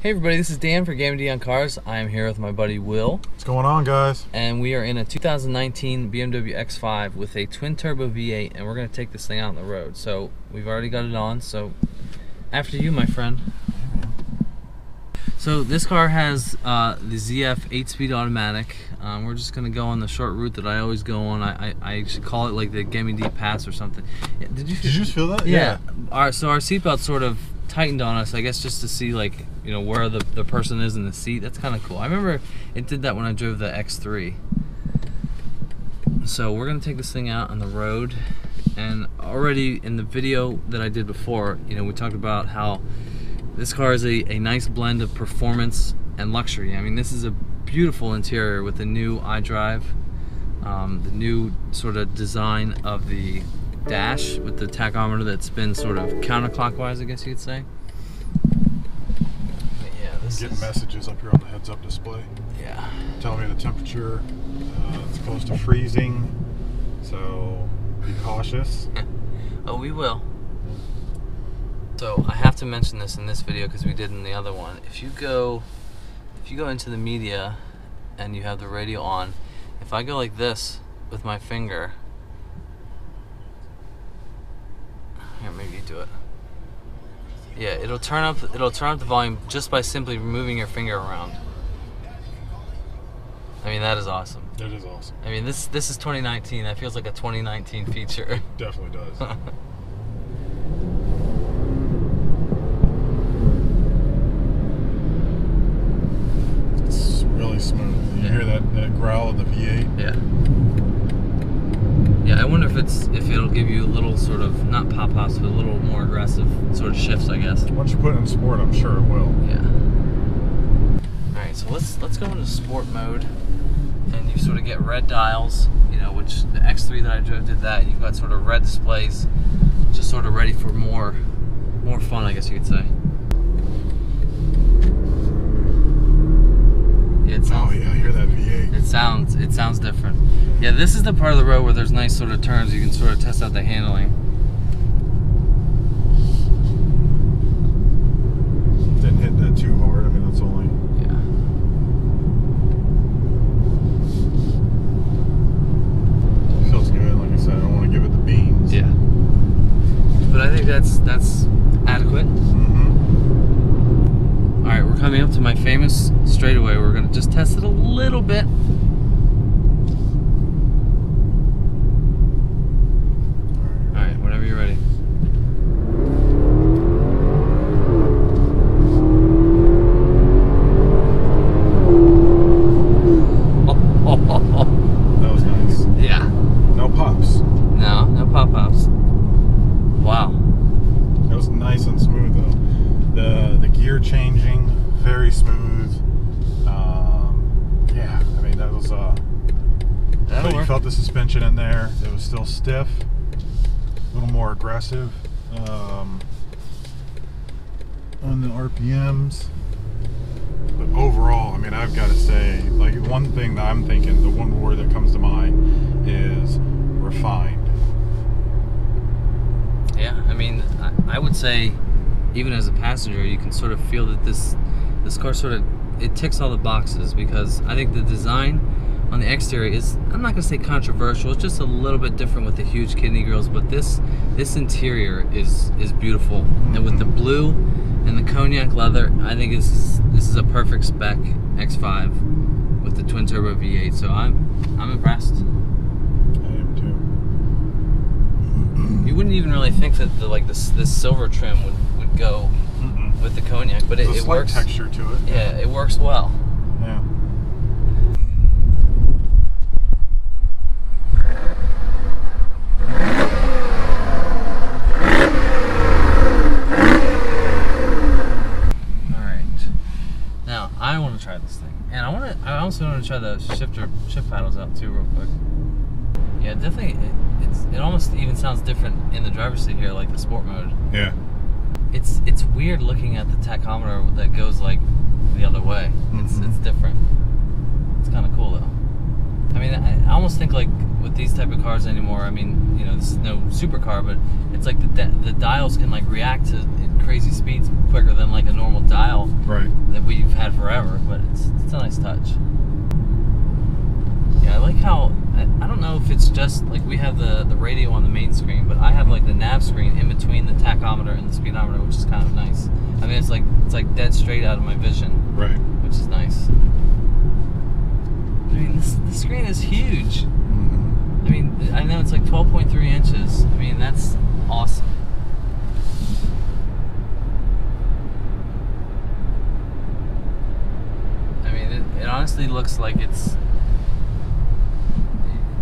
Hey everybody, this is Dan for GemmyD on Cars. I am here with my buddy Will. What's going on, guys? And we are in a 2019 BMW X5 with a twin turbo V8, and we're going to take this thing out on the road. So we've already got it on, so after you, my friend. So this car has the ZF 8-speed automatic. We're just going to go on the short route that I always go on. I should call it like the GemmyD Pass or something. Did you just feel that? Yeah. So our seatbelt sort of tightened on us, I guess, just to see, like, you know, where the person is in the seat. That's kind of cool. I remember it did that when I drove the X3. So we're gonna take this thing out on the road, and already in the video that I did before, you know, we talked about how this car is a nice blend of performance and luxury. I mean, this is a beautiful interior with the new iDrive, the new sort of design of the dash with the tachometer that spins sort of counterclockwise, I guess you could say. But yeah, this getting messages up here on the heads-up display. Yeah. Telling me the temperature. It's close to freezing, so be cautious. Oh, we will. So I have to mention this in this video because we did in the other one. If you go into the media and you have the radio on, if I go like this with my finger. Here, maybe you do it. Yeah, it'll turn up the volume just by simply moving your finger around. I mean, that is awesome. That is awesome. I mean, this is 2019. That feels like a 2019 feature. Definitely does. It's really smooth. You hear that growl of the V8? Yeah. Yeah, I wonder if it'll give you a little sort of, not pop-pops, but a little more aggressive sort of shifts, I guess. Once you put it in sport, I'm sure it will. Yeah. Alright, so let's go into sport mode, and you sort of get red dials, you know, which the X3 that I drove did that. You've got sort of red displays, just sort of ready for more fun, I guess you could say. Oh yeah, I hear that V8. It sounds different. Yeah, this is the part of the road where there's nice sort of turns. You can sort of test out the handling. Didn't hit that too hard. I mean, that's only. Yeah. Feels good. Like I said, I don't want to give it the beans. Yeah. But I think that's adequate. All right, we're coming up to my famous straightaway. We're gonna just test it a little bit. All right, whenever you're ready. That was nice. Yeah. No pops. No pop-pops. Wow. That was nice and smooth though. The gear changing, very smooth. Yeah, I mean that was but you felt the suspension in there. It was still stiff, a little more aggressive on the RPMs. But overall, I mean, I've got to say, like, one thing that I'm thinking, the one word that comes to mind is refined. Yeah, I mean, I would say, even as a passenger, you can sort of feel that this car sort of, it ticks all the boxes, because I think the design on the exterior is, I'm not gonna say controversial, it's just a little bit different with the huge kidney grills, but this interior is beautiful. And with the blue and the cognac leather, I think this is a perfect spec X5 with the twin turbo V8. So I'm impressed. I am too. You wouldn't even really think that this silver trim would go with the cognac, but it works. Texture to it. Yeah, it works well. Yeah. All right. Now I want to try this thing, and I also want to try the shift paddles out too, real quick. Yeah, definitely. It almost even sounds different in the driver's seat here, like the sport mode. Yeah. It's weird looking at the tachometer that goes like the other way. It's different. It's kind of cool though. I mean, I almost think like with these type of cars anymore. I mean, you know, this is no supercar, but it's like the dials can like react to crazy speeds quicker than like a normal dial. Right. forever, but it's a nice touch. Yeah, I like how, I don't know if it's just, like, we have the radio on the main screen, but I have, like, the nav screen in between the tachometer and the speedometer, which is kind of nice. I mean, it's like dead straight out of my vision. Right. Which is nice. I mean, the screen is huge. I mean, I know it's like 12.3 inches. I mean, that's awesome. I mean, it honestly looks like it's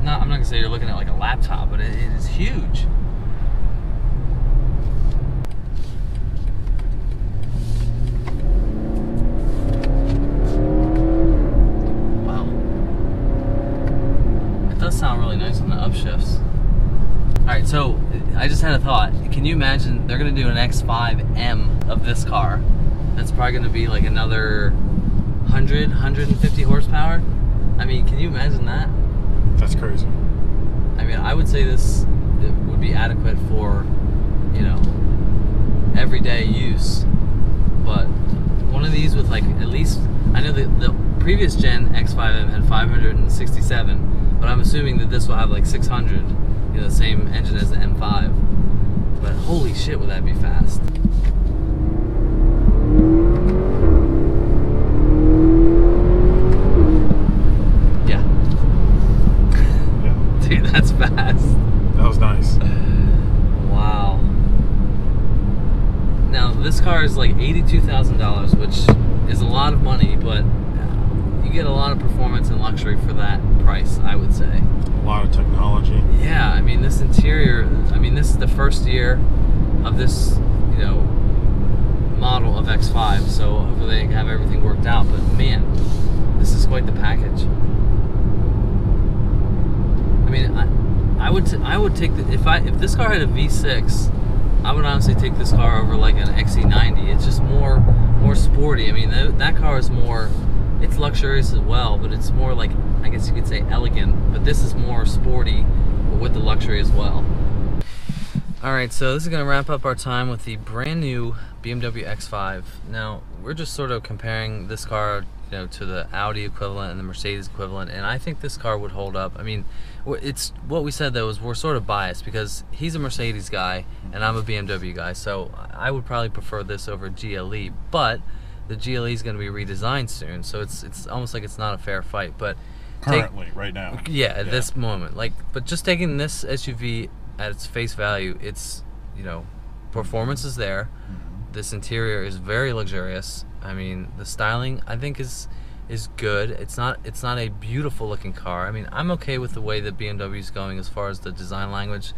not, I'm not gonna say you're looking at like a laptop, but it is huge. Wow. It does sound really nice on the upshifts. Alright, so I just had a thought. Can you imagine they're gonna do an X5M of this car? That's probably gonna be like another 100, 150 horsepower. I mean, can you imagine that? That's crazy. I mean, I would say this would be adequate for, you know, everyday use. But one of these with like at least, I know the previous gen X5M had 567, but I'm assuming that this will have like 600, you know, the same engine as the M5. But holy shit, would that be fast. Dude, that's fast. That was nice. Wow. Now, this car is like $82,000, which is a lot of money, but you get a lot of performance and luxury for that price, I would say. A lot of technology. Yeah, I mean, this interior, I mean, this is the first year of this, you know, model of X5, so hopefully they have everything worked out, but man, this is quite the package. I mean, I would take the, if this car had a V6, I would honestly take this car over like an XC90. It's just more sporty. I mean, that car is more, it's luxurious as well, but it's more like, I guess you could say elegant. But this is more sporty, but with the luxury as well. All right, so this is gonna wrap up our time with the brand new BMW X5. Now, we're just sort of comparing this car, you know, to the Audi equivalent and the Mercedes equivalent, and I think this car would hold up. I mean, it's what we said though is we're sort of biased because he's a Mercedes guy and I'm a BMW guy, so I would probably prefer this over GLE. But the GLE is going to be redesigned soon, so it's almost like it's not a fair fight. But currently, right now, yeah, at this moment, like, but just taking this SUV at its face value, it's, you know, performance is there. This interior is very luxurious. I mean, the styling I think is good. It's not a beautiful looking car. I mean, I'm okay with the way that BMW is going as far as the design language.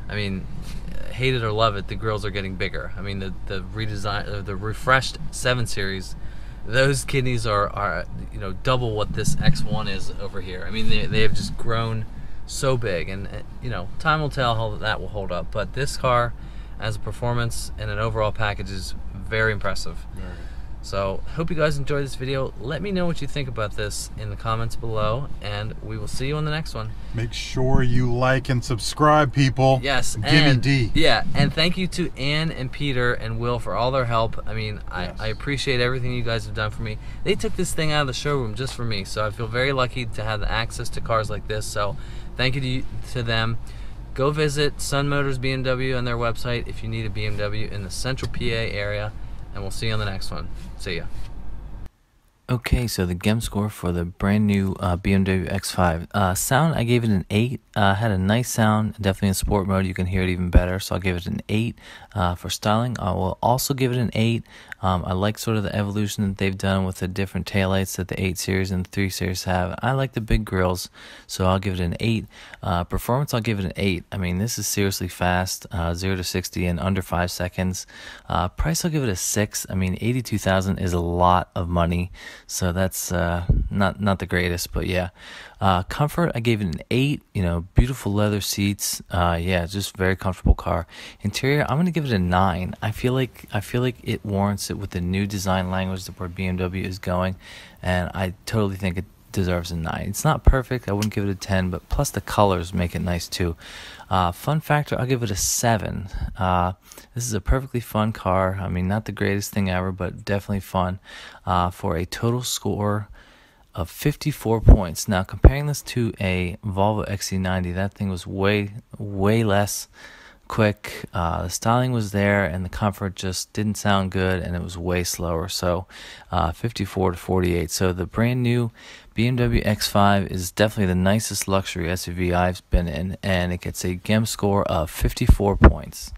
I mean, hate it or love it, the grills are getting bigger. I mean, the redesign, the refreshed 7 Series, those kidneys are you know, double what this X1 is over here. I mean, they have just grown so big, and you know, time will tell how that will hold up. But this car, as a performance and an overall package, is very impressive. Very. So, hope you guys enjoyed this video. Let me know what you think about this in the comments below, and we will see you on the next one. Make sure you like and subscribe, people. Yes, GemmyD. Yeah, and thank you to Ann and Peter and Will for all their help. I mean, yes. I appreciate everything you guys have done for me. They took this thing out of the showroom just for me, so I feel very lucky to have the access to cars like this. So, thank you to them. Go visit Sun Motors BMW on their website if you need a BMW in the central PA area, and we'll see you on the next one. See ya. Okay, so the Gimp score for the brand new BMW X5. Sound, I gave it an 8. Had a nice sound, definitely in sport mode you can hear it even better, so I'll give it an 8. For styling, I will also give it an 8. I like sort of the evolution that they've done with the different taillights that the 8 Series and the 3 Series have. I like the big grills, so I'll give it an 8. Performance, I'll give it an 8. I mean, this is seriously fast, 0 to 60 in under 5 seconds. Price, I'll give it a 6. I mean, $82,000 is a lot of money, so that's not the greatest, but yeah. Comfort, I gave it an 8. You know, beautiful leather seats. Yeah, just very comfortable car. Interior, I'm gonna give it a 9. I feel like it warrants it with the new design language that where BMW is going, and I totally think deserves a 9. It's not perfect. I wouldn't give it a 10, but plus the colors make it nice too. Fun factor, I'll give it a 7. This is a perfectly fun car. I mean, not the greatest thing ever, but definitely fun. For a total score of 54 points. Now, comparing this to a Volvo XC90, that thing was way less quick. The styling was there, and the comfort just didn't sound good, and it was way slower. So 54 to 48. So the brand new BMW X5 is definitely the nicest luxury SUV I've been in, and it gets a Gimp score of 54 points.